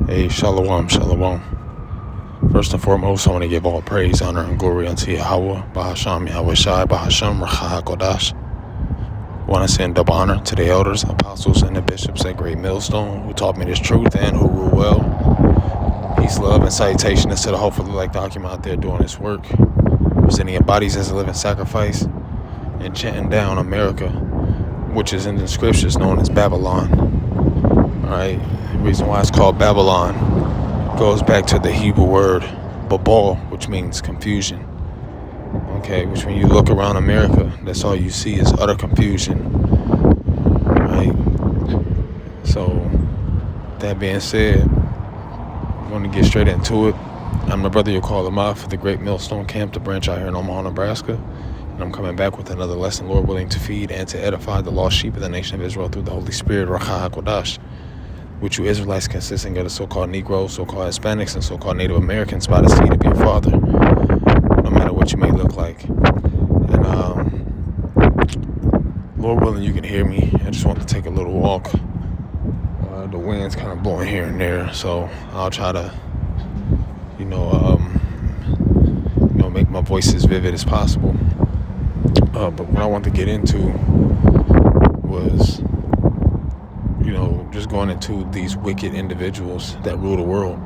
Hey, shalom, shalom. First and foremost, I want to give all praise, honor, and glory unto Yahweh, Bahasham, Yahweh Shai, Bahasham, Racha HaKodash. I want to send double honor to the elders, apostles, and the bishops at Great Millstone who taught me this truth and who rule well. Peace, love, and salutations to the hopefully like document out there doing this work, presenting your bodies as a living sacrifice, and chanting down America, which is in the scriptures known as Babylon. Alright, the reason why it's called Babylon goes back to the Hebrew word Babal, which means confusion. Okay, which when you look around America, that's all you see is utter confusion. Right? So, that being said, I'm going to get straight into it. I'm the brother you call him off for the Great Millstone Camp, the branch out here in Omaha, Nebraska. And I'm coming back with another lesson, Lord willing, to feed and to edify the lost sheep of the nation of Israel through the Holy Spirit, Racha HaKodash, which you Israelites consisting of the so-called Negroes, so-called Hispanics, and so-called Native Americans by the seed of your father, no matter what you may look like. And Lord willing, you can hear me. I just want to take a little walk. The wind's kind of blowing here and there, so I'll try to, make my voice as vivid as possible. But what I want to get into was, just going into these wicked individuals that rule the world.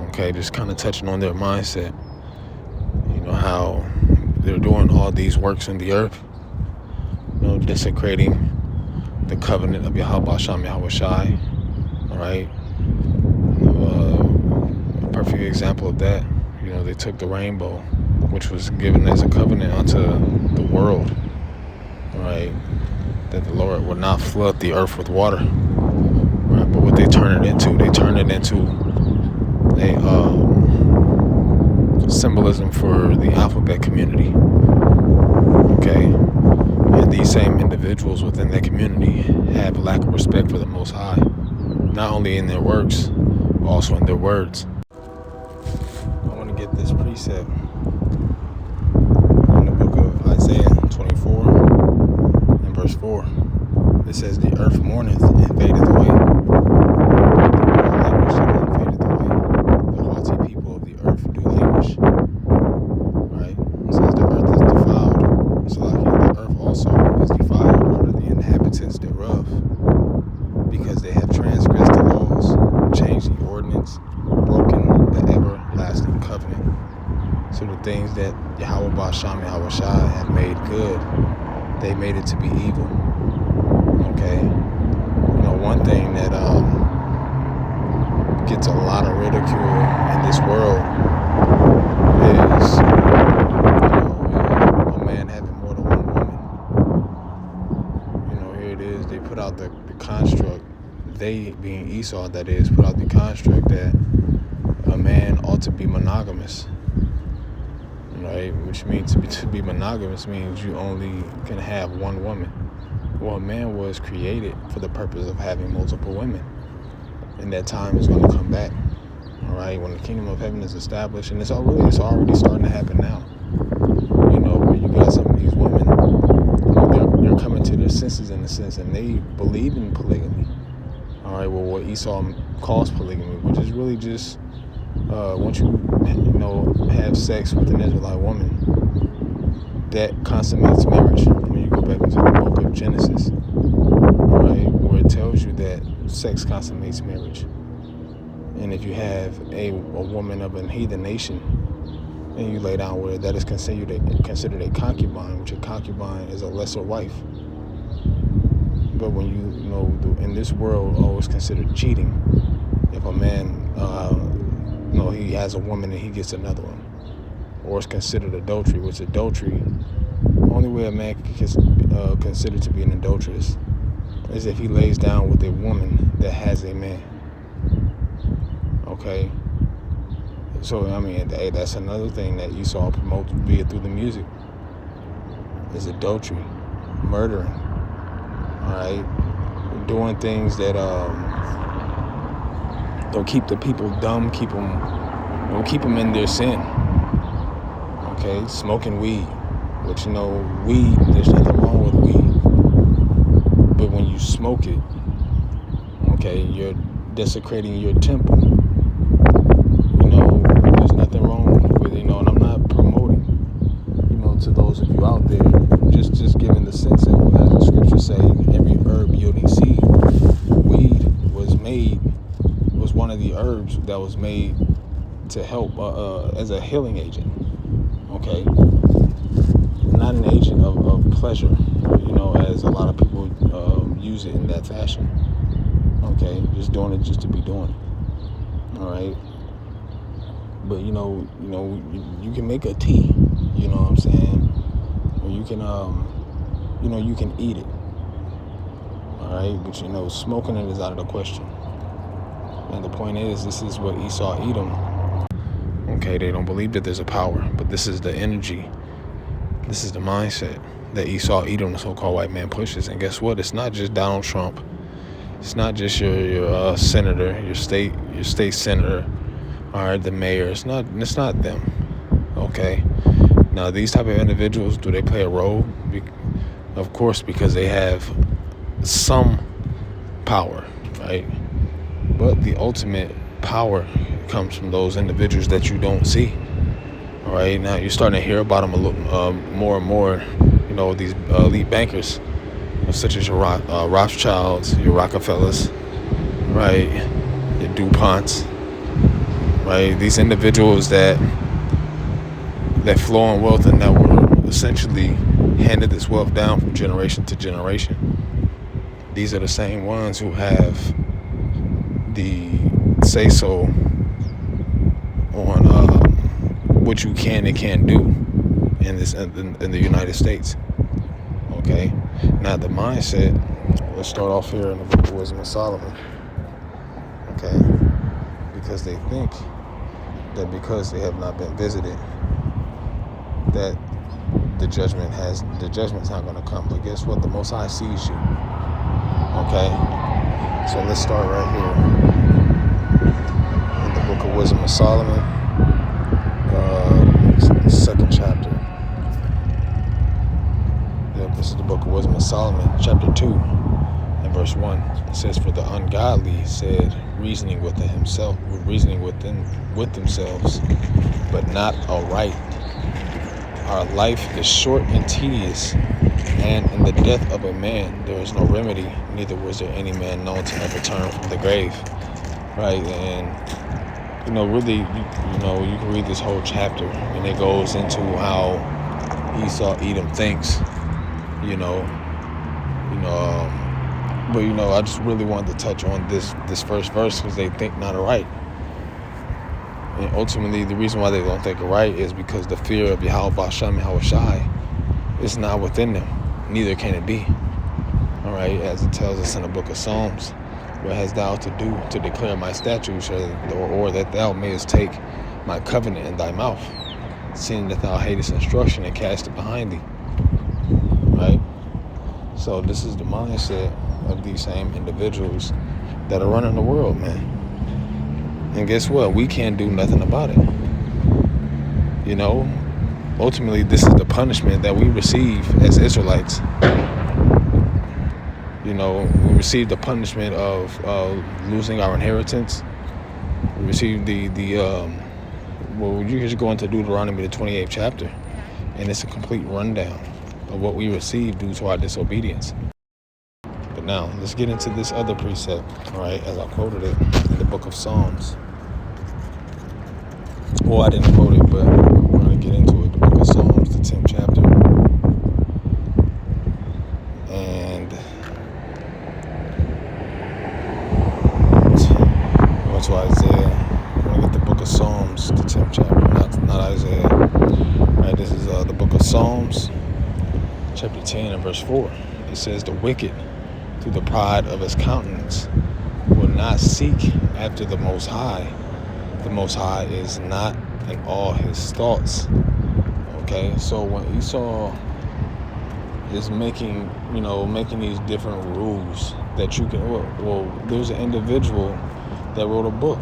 Okay, just kind of touching on their mindset. How they're doing all these works in the earth, desecrating the covenant of Yahweh Sham Yahweh Shai. All right, a perfect example of that. They took the rainbow, which was given as a covenant unto the world. All right, that the Lord would not flood the earth with water. Right, but what they turned it into a symbolism for the alphabet community. Okay, and these same individuals within that community have a lack of respect for the Most High, not only in their works, but also in their words. I want to get this precept in the book of Isaiah 24 and verse 4. It says, "The earth mourneth and fadeth away. The languisheth and fadeth away. The haughty people of the earth do languish." Right? It says the earth is defiled. So like the earth also is defiled under the inhabitants thereof, because they have transgressed the laws, changed the ordinance, broken the everlasting covenant. So the things that Yahweh Ba'asham Yahweh Shai had made good, they made it to be evil. Okay? One thing that gets a lot of ridicule in this world is, a man having more than one woman. Here it is, they put out the construct, they being Esau, that is, put out the construct that a man ought to be monogamous. Right? Which means to be monogamous means you only can have one woman. Well, a man was created for the purpose of having multiple women. And that time is going to come back. All right? When the kingdom of heaven is established, and it's already starting to happen now. Where you got some of these women, they're coming to their senses in a sense, and they believe in polygamy. All right? Well, what Esau calls polygamy, which is really just once you have sex with an Israelite woman, that consummates marriage. When you go back into the book of Genesis, right, where it tells you that sex consummates marriage. And if you have a woman of a heathen nation and you lay down with her, that is considered a concubine, which a concubine is a lesser wife. But when in this world, always considered cheating if a man he has a woman and he gets another one, or it's considered adultery, which adultery, only way a man is considered to be an adulteress is if he lays down with a woman that has a man. Okay, so that's another thing that Esau promotes, be it through the music, is adultery, murdering. All right, doing things that don't keep the people dumb, keep them in their sin. Okay, smoking weed, which weed, there's nothing wrong with weed, but when you smoke it, okay, you're desecrating your temple. There's nothing wrong with it, and I'm not promoting, to those of you out there, just giving the sense of, as the scriptures say, every herb yielding seed. Weed was one of the herbs that was made to help as a healing agent. Okay, not an agent of pleasure, as a lot of people use it in that fashion. Okay, just doing it just to be doing it. All right, but you can make a tea. You know what I'm saying? Or you can you can eat it. All right, but smoking it is out of the question. And the point is, this is what Esau Edom. Okay, they don't believe that there's a power, but this is the energy. This is the mindset that Esau Edom, the so-called white man, pushes. And guess what? It's not just Donald Trump. It's not just your senator, your state senator, or the mayor. It's not them. Okay. Now, these type of individuals, do they play a role? Of course, because they have some power, right? But the ultimate power comes from those individuals that you don't see. All right, now you're starting to hear about them a little more and more. These elite bankers, such as your Rothschilds, your Rockefellers, right? Your DuPonts, right? These individuals that flow in wealth and that were essentially handed this wealth down from generation to generation. These are the same ones who have the say-so on what you can and can't do in the United States. Okay, now the mindset. Let's start off here in the Book of Wisdom of Solomon. Okay, because they think that because they have not been visited, that the judgment's not going to come. But guess what? The Most High sees you. Okay, so let's start right here in the Book of Wisdom of Solomon, the second chapter. Yep, this is the Book of Wisdom of Solomon, chapter 2, and verse 1. It says, "For the ungodly said, reasoning with themselves, but not aright. Our life is short and tedious, and in the death of a man there is no remedy, neither was there any man known to have returned from the grave." Right? And really, you can read this whole chapter, and it goes into how Esau Edom thinks. But I just really wanted to touch on this first verse, because they think not right. And ultimately, the reason why they don't think it right is because the fear of Yahweh Ba'Shem Yahushai is not within them. Neither can it be. All right, as it tells us in the Book of Psalms, "What hast thou to do to declare my statutes, or that thou mayest take my covenant in thy mouth, seeing that thou hatest instruction and cast it behind thee?" Right? So this is the mindset of these same individuals that are running the world, man. And guess what? We can't do nothing about it. Ultimately, this is the punishment that we receive as Israelites. We receive the punishment of losing our inheritance. We receive you just go into Deuteronomy, the 28th chapter, and it's a complete rundown of what we receive due to our disobedience. But now, let's get into this other precept, all right, as I quoted it in the Book of Psalms. Well, I didn't quote it, but we're going to get into it. The Book of Psalms, the 10th chapter. And going to Isaiah. We're going to get the Book of Psalms, the 10th chapter, not Isaiah. All right, this is the Book of Psalms, chapter 10 and verse 4. It says, "The wicked, through the pride of his countenance, will not seek after the Most High. The Most High is not in all his thoughts." Okay, so when Esau is making these different rules that you can, there's an individual that wrote a book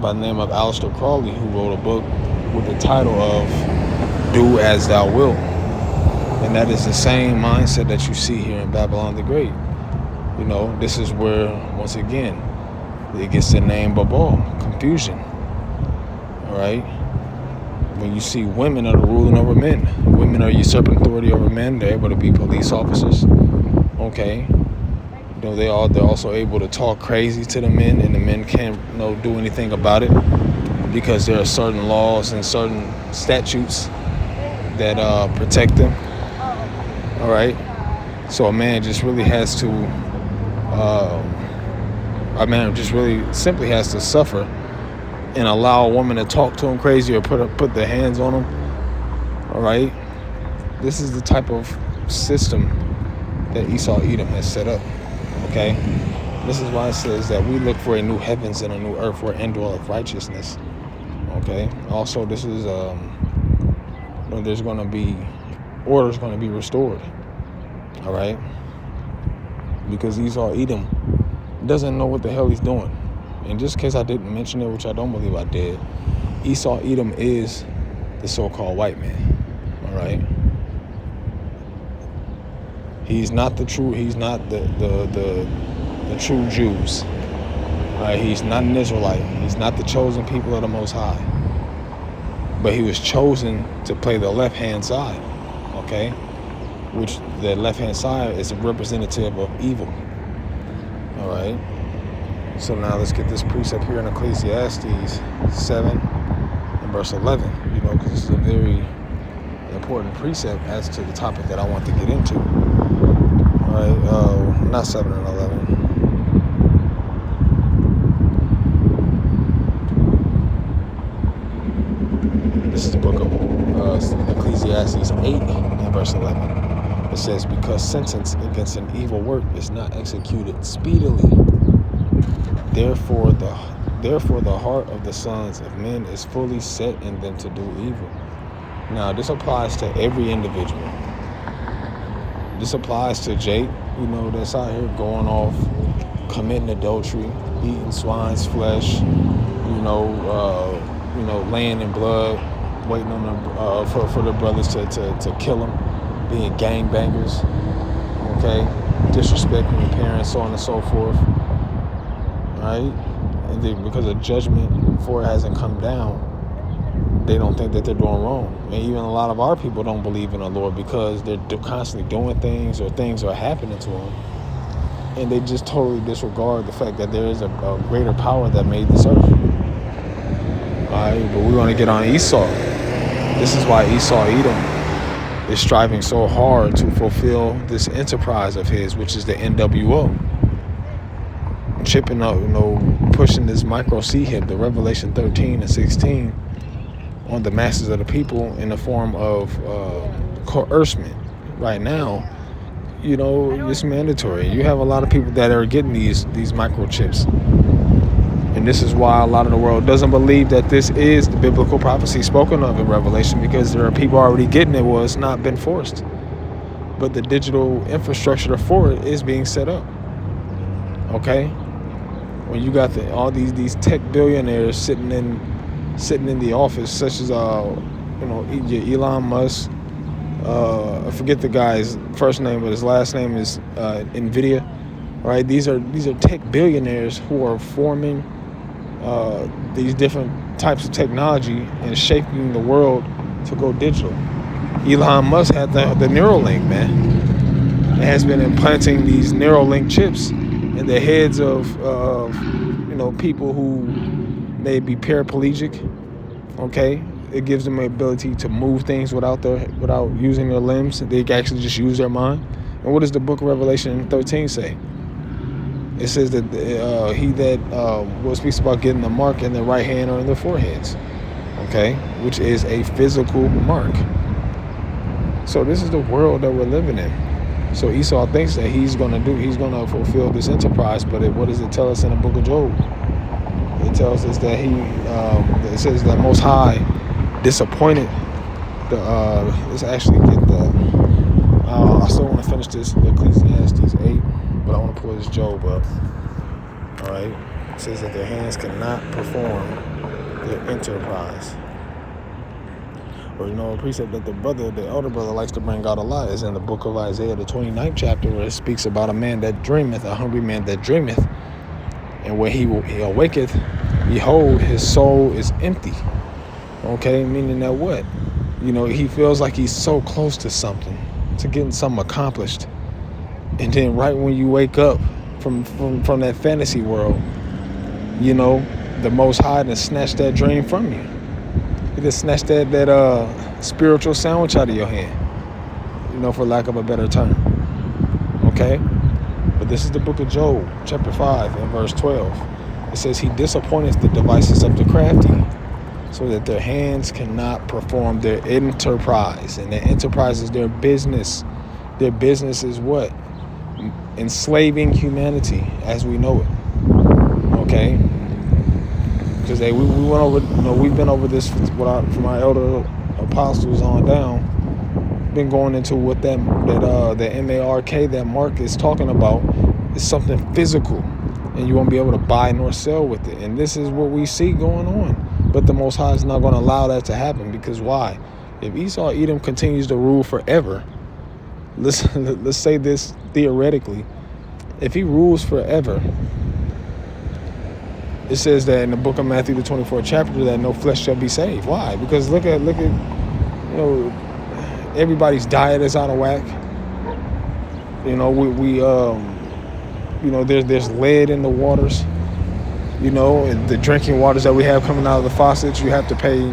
by the name of Aleister Crowley, who wrote a book with the title of "Do As Thou Wilt." And that is the same mindset that you see here in Babylon the Great. This is where, once again, it gets the name Babal, confusion. All right. When you see women are ruling over men, women are usurping authority over men. They're able to be police officers. Okay. They're also able to talk crazy to the men, and the men can't do anything about it because there are certain laws and certain statutes that protect them. All right. So a man just really has to, simply has to suffer and allow a woman to talk to him crazy or put their hands on him. All right. This is the type of system that Esau Edom has set up. Okay. This is why it says that we look for a new heavens and a new earth where indwelleth righteousness. Okay. Also, this is there's going to be order's going to be restored. All right. Because Esau Edom doesn't know what the hell he's doing. And just in case I didn't mention it, which I don't believe I did, Esau Edom is the so-called white man. All right. He's not the true true Jews. All right. He's not an Israelite. He's not the chosen people of the Most High. But he was chosen to play the left-hand side. Okay. Which the left-hand side is a representative of evil. All right. So now let's get this precept here in Ecclesiastes 7 and verse 11. Because this is a very important precept as to the topic that I want to get into. All right. Not 7 and 11. This is the book of Ecclesiastes 8 and verse 11. It says, because sentence against an evil work is not executed speedily. Therefore the heart of the sons of men is fully set in them to do evil. Now, this applies to every individual. This applies to Jake, that's out here going off, committing adultery, eating swine's flesh, laying in blood, waiting on for the brothers to kill him, being gangbangers, okay, disrespecting your parents, so on and so forth. Right? And then because a judgment for it hasn't come down, they don't think that they're doing wrong. And even a lot of our people don't believe in the Lord because they're constantly doing things or things are happening to them. And they just totally disregard the fact that there is a greater power that made this earth. Alright, but we want to get on Esau. This is why Esau Edom is striving so hard to fulfill this enterprise of his, which is the NWO. Chipping up, pushing this micro C-hip, the Revelation 13 and 16, on the masses of the people in the form of coercement. Right now, it's mandatory. You have a lot of people that are getting these microchips. And this is why a lot of the world doesn't believe that this is the biblical prophecy spoken of in Revelation, because there are people already getting it. Well, it's not been forced. But the digital infrastructure for it is being set up. Okay? When you got all these tech billionaires sitting in the office, such as Elon Musk, I forget the guy's first name, but his last name is Nvidia. Right? These are tech billionaires who are forming these different types of technology and shaping the world to go digital. Elon Musk had the Neuralink, man. It has been implanting these Neuralink chips in the heads of people who may be paraplegic. Okay, it gives them the ability to move things without using their limbs. They can actually just use their mind. And what does the book of Revelation 13 say? It says that he that speaks about getting the mark in their right hand or in their foreheads. Okay, which is a physical mark. So this is the world that we're living in. So Esau thinks that he's going to fulfill this enterprise, but what does it tell us in the book of Job? It tells us that it says that Most High disappointed let's actually get I still want to finish this Ecclesiastes 8, but I want to pull this Job up. All right. It says that their hands cannot perform their enterprise. Or a precept that the elder brother likes to bring out a lot is in the book of Isaiah, the 29th chapter, where it speaks about a man that dreameth, a hungry man that dreameth. And when he awaketh, behold, his soul is empty. Okay, meaning that what? He feels like he's so close to something, to getting something accomplished. And then right when you wake up from that fantasy world, the Most High done snatched that dream from you. He just snatched that spiritual sandwich out of your hand, for lack of a better term. Okay? But this is the book of Job, chapter 5 and verse 12. It says, he disappointeth the devices of the crafty, so that their hands cannot perform their enterprise. And their enterprise is their business. Their business is what? Enslaving humanity as we know it. Okay? Because we went over, we've been over this from our elder apostles on down. Been going into what that MARK, that mark is talking about, is something physical, and you won't be able to buy nor sell with it. And this is what we see going on. But the Most High is not going to allow that to happen, because why? If Esau Edom continues to rule forever, let's say this theoretically, if he rules forever, it says that in the book of Matthew, the 24th chapter, that no flesh shall be saved. Why? Because look at everybody's diet is out of whack. There's lead in the waters. The drinking waters that we have coming out of the faucets, you have to pay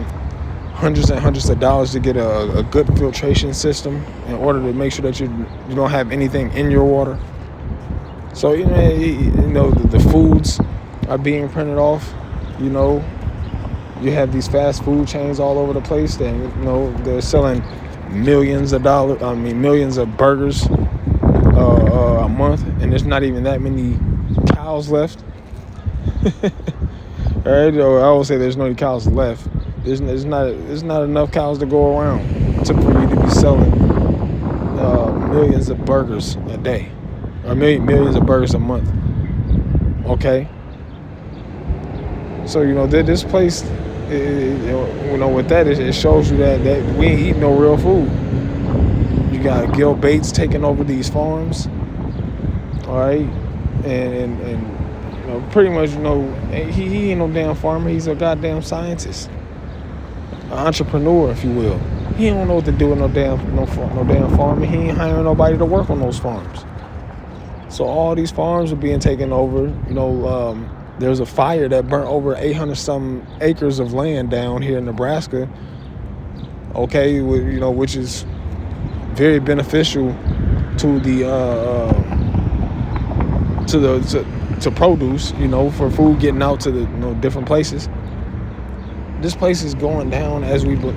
hundreds and hundreds of dollars to get a good filtration system in order to make sure that you don't have anything in your water. So the foods are being printed off. You have these fast food chains all over the place that they're selling millions of burgers a month, and there's not even that many cows left. All right, I always say there's no cows left. There's not enough cows to go around for you to be selling millions of burgers a day, or millions of burgers a month. Okay. So this place, with that, it shows you that we ain't eating no real food. You got Gil Bates taking over these farms, all right, and pretty much he ain't no damn farmer. He's a goddamn scientist, an entrepreneur, if you will. He don't know what to do with no damn farming. He ain't hiring nobody to work on those farms. So all these farms are being taken over. There's a fire that burnt over 800 some acres of land down here in Nebraska. Okay, which is very beneficial to to produce, for food getting out to the different places. This place is going down as we know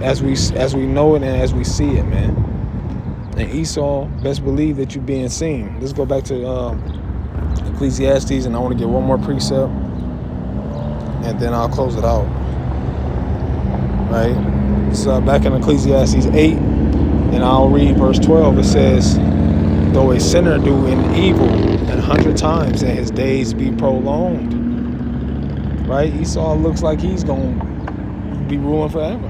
it and as we see it, man. And Esau, best believe that you're being seen. Let's go back to Ecclesiastes, and I want to get one more precept, and then I'll close it out. Right? So back in Ecclesiastes 8, and I'll read verse 12. It says, though a sinner do an evil 100 times, and his days be prolonged. Right? Esau looks like he's going to be ruling forever.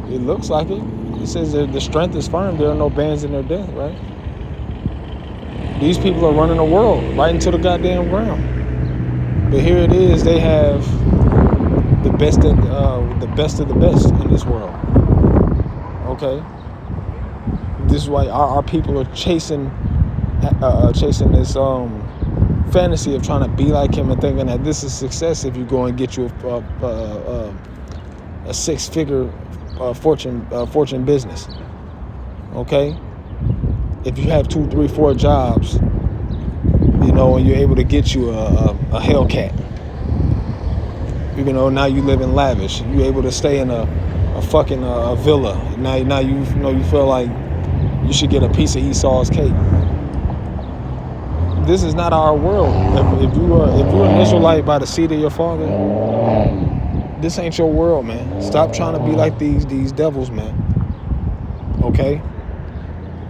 It looks like it. It says that the strength is firm. There are no bands in their death, right? These people are running the world right into the goddamn ground. But here it is. They have the best of the best in this world. Okay? This is why our people are chasing this fantasy of trying to be like him and thinking that this is success if you go and get you a six-figure fortune business. Okay? If you have 2, 3, 4 jobs, and you're able to get you a Hellcat, now you live in lavish. You're able to stay in a fucking villa. Now you feel like you should get a piece of Esau's cake. This is not our world. If you're an Israelite by the seed of your father, this ain't your world, man. Stop trying to be like these devils, man. Okay?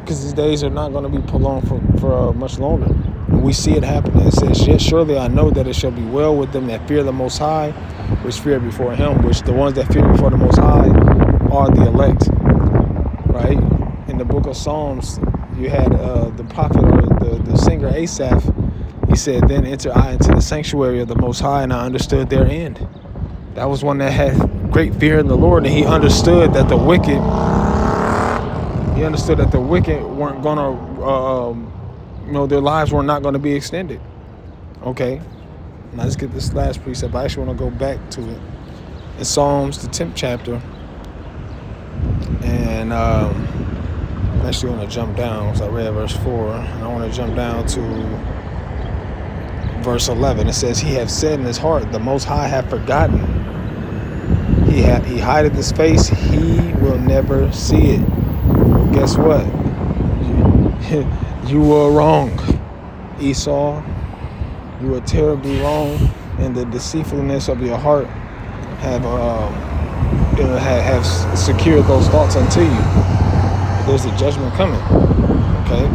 Because these days are not going to be prolonged for much longer. And we see it happening. It says, yet surely I know that it shall be well with them that fear the Most High, which fear before him, which the ones that fear before the Most High are the elect. Right? In the book of Psalms, you had the prophet or the singer Asaph, He said, then enter I into the sanctuary of the Most High, and I understood their end. That was one that had great fear in the Lord, and he understood that the wicked weren't gonna, their lives were not gonna be extended. Okay, now let's get this last precept. I actually want to go back to it in Psalms, the 10th chapter, and I'm actually want to jump down. So I read verse 4, and I want to jump down to verse 11. It says, "He hath said in his heart, the Most High hath forgotten. He hideth his face; he will never see it." Well, guess what? You were wrong, Esau. You were terribly wrong, and the deceitfulness of your heart have secured those thoughts unto you. There's a judgment coming. Okay,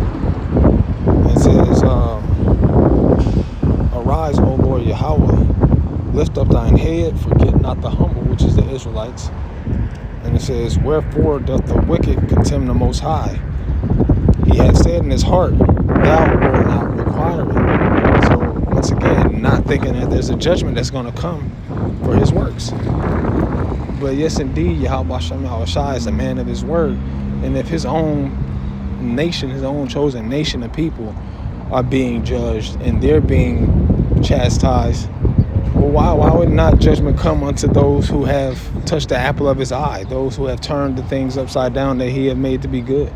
it says, "Arise, O Lord Yahweh, lift up thine head, forget not the humble," which is the Israelites. And it says, "Wherefore doth the wicked contemn the Most High? He hath said in his heart, thou wilt not require it." So once again, not thinking that there's a judgment that's going to come for his works. But yes, indeed, Yahweh Shem Yahushua is a man of his word. And if his own nation, his own chosen nation of people are being judged and they're being chastised, well, why would not judgment come unto those who have touched the apple of his eye, those who have turned the things upside down that he had made to be good?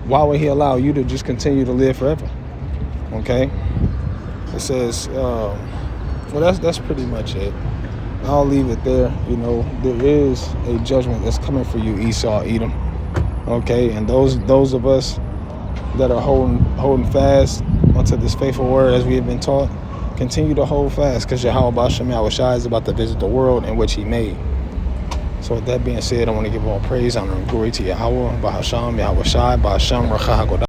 Why would he allow you to just continue to live forever? Okay? It says, well, that's pretty much it. I'll leave it there. There is a judgment that's coming for you, Esau, Edom. Okay? And those of us that are holding fast onto this faithful word as we have been taught, continue to hold fast, because Yahweh Shem Yahushua is about to visit the world in which he made. So with that being said, I want to give all praise, honor, and glory to Yahweh, Bahasham, Yahushua, Bahasham, Racha HaKodesh.